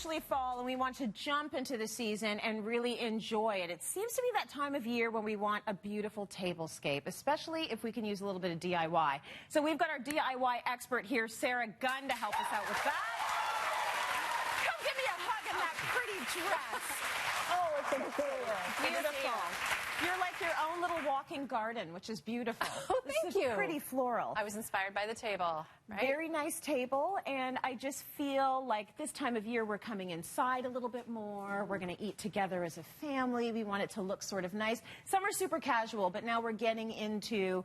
officially fall and we want to jump into the season and really enjoy it. It seems to be that time of year when we want a beautiful tablescape, especially if we can use a little bit of DIY. So we've got our DIY expert here, Sarah Gunn, to help us out with that. Come give me a hug in that pretty dress. Oh, it's adorable. Beautiful. You're like your own little walking garden, which is beautiful. Oh, thank you. Pretty floral. I was inspired by the table, right? Very nice table, and I just feel like this time of year we're coming inside a little bit more. We're going to eat together as a family. We want it to look sort of nice. Summer's super casual, but now we're getting into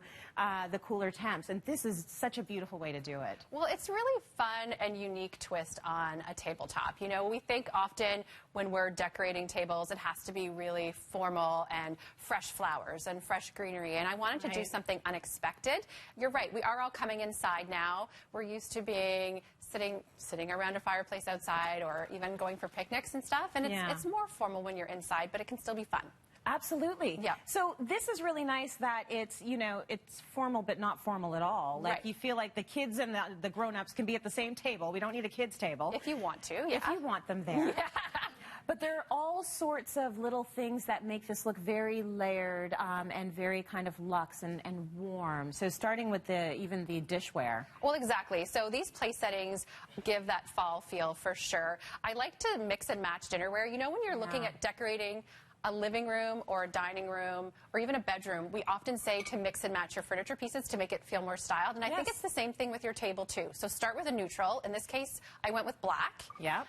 the cooler temps, and this is such a beautiful way to do it. Well, it's really fun and unique twist on a tabletop. You know, we think often when we're decorating tables, it has to be really formal and fresh flowers and fresh greenery, and I wanted to do something unexpected. You're right, we are all coming inside now. We're used to being sitting around a fireplace outside or even going for picnics and stuff, and it's more formal when you're inside, but it can still be fun. Absolutely. Yeah. So this is really nice that it's, you know, it's formal but not formal at all. Like you feel like the kids and the grown-ups can be at the same table. We don't need a kids table. If you want to, yeah. If you want them there. Yeah. But there are all sorts of little things that make this look very layered and very kind of luxe and warm. So starting with even the dishware. Well, exactly. So these place settings give that fall feel for sure. I like to mix and match dinnerware. You know, when you're looking at decorating a living room or a dining room or even a bedroom, we often say to mix and match your furniture pieces to make it feel more styled. And I think it's the same thing with your table too. So start with a neutral. In this case, I went with black. Yep.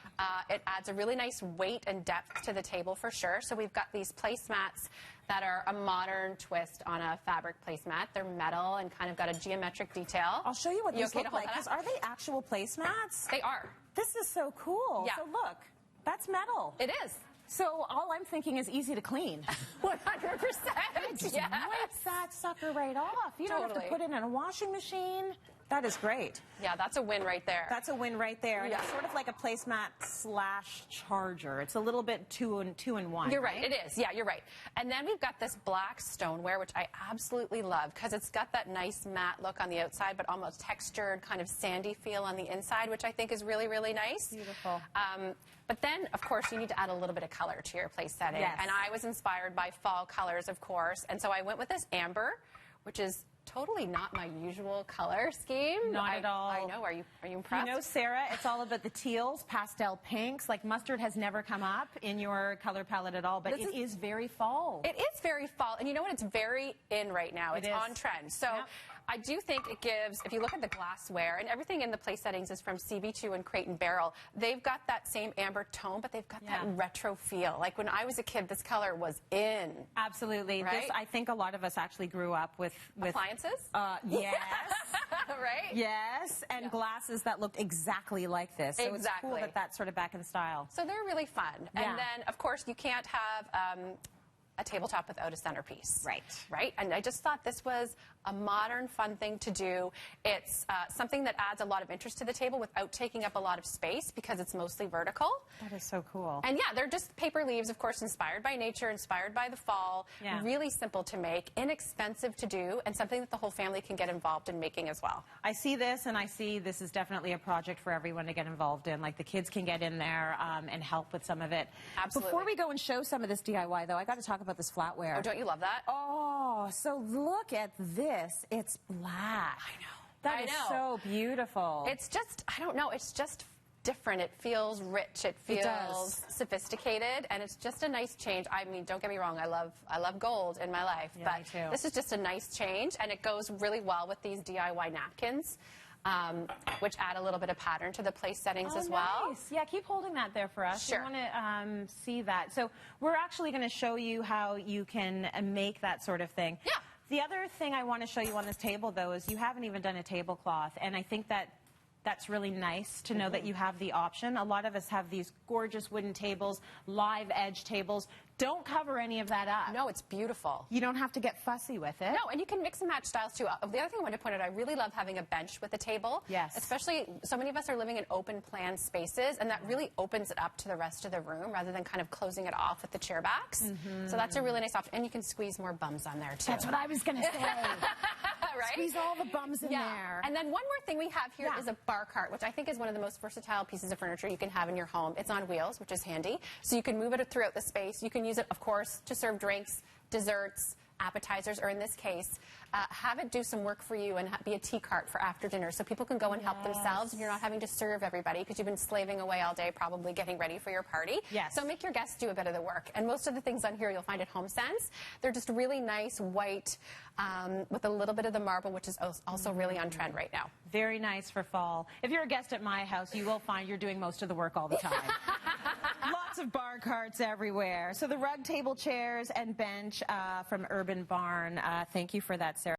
It adds a really nice weight and depth to the table for sure. So we've got these placemats that are a modern twist on a fabric placemat. They're metal and kind of got a geometric detail. I'll show you what these look like, because are they actual placemats? They are. This is so cool. Yeah. So look, that's metal. It is. So all I'm thinking is easy to clean. 100%. Just wipe that sucker right off. You don't have to put it in a washing machine. That is great. Yeah, that's a win right there. That's a win right there. And it's sort of like a placemat / charger. It's a little bit two in one. You're right. It is. Yeah, you're right. And then we've got this black stoneware, which I absolutely love because it's got that nice matte look on the outside, but almost textured, kind of sandy feel on the inside, which I think is really, really nice. Beautiful. But then, of course, you need to add a little bit of color to your place setting. Yes. And I was inspired by fall colors, of course. And so I went with this amber, which is totally not my usual color scheme. Not at all. I know. Are you impressed? You know, Sarah, it's all about the teals, pastel pinks. Like mustard has never come up in your color palette at all, but it is very fall. It is very fall. And you know what? It's very in right now. It's on trend. So I do think it gives, if you look at the glassware, and everything in the place settings is from CB2 and Crate and Barrel, they've got that same amber tone, but they've got that retro feel. Like when I was a kid, this color was in. Absolutely. Right? I think a lot of us actually grew up with appliances? Yes. Right? Yes, and glasses that looked exactly like this. So it's cool that that's sort of back in style. So they're really fun. And then, of course, you can't have a tabletop without a centerpiece. Right. Right? And I just thought this was a modern, fun thing to do. It's something that adds a lot of interest to the table without taking up a lot of space because it's mostly vertical. That is so cool. And yeah, they're just paper leaves, of course, inspired by nature, inspired by the fall. Yeah. Really simple to make, inexpensive to do, and something that the whole family can get involved in making as well. I see this, and I see this is definitely a project for everyone to get involved in. Like the kids can get in there and help with some of it. Absolutely. Before we go and show some of this DIY, though, I got to talk about this flatware. Oh, don't you love that? Oh, so look at this. It's black. I know. That is so beautiful. It's just, I don't know, it's just different. It feels rich. It feels sophisticated, and it's just a nice change. I mean, don't get me wrong, I love gold in my life, but this is just a nice change, and it goes really well with these DIY napkins. Which add a little bit of pattern to the place settings as well. Nice. Yeah, keep holding that there for us. Sure. We want to see that. So we're actually going to show you how you can make that sort of thing. Yeah. The other thing I want to show you on this table, though, is you haven't even done a tablecloth, and I think that's really nice to know that you have the option. A lot of us have these gorgeous wooden tables, live edge tables. Don't cover any of that up. No, it's beautiful. You don't have to get fussy with it. No, and you can mix and match styles too. The other thing I wanted to point out, I really love having a bench with a table. Yes. Especially, so many of us are living in open plan spaces, and that really opens it up to the rest of the room rather than kind of closing it off with the chair backs. So that's a really nice option. And you can squeeze more bums on there too. That's what I was going to say. Right? Squeeze all the bums in there. And then one more thing we have here is a bar cart, which I think is one of the most versatile pieces of furniture you can have in your home. It's on wheels, which is handy. So you can move it throughout the space. You can use it, of course, to serve drinks, desserts, appetizers, or in this case, have it do some work for you and be a tea cart for after dinner so people can go and help themselves and you're not having to serve everybody because you've been slaving away all day probably getting ready for your party. So make your guests do a bit of the work. And most of the things on here you'll find at HomeSense. They're just really nice white with a little bit of the marble, which is also really on trend right now. Very nice for fall. If you're a guest at my house, you will find you're doing most of the work all the time. Lots of bar carts everywhere. So the rug, table, chairs, and bench from Urban Barn. Thank you for that, Sarah.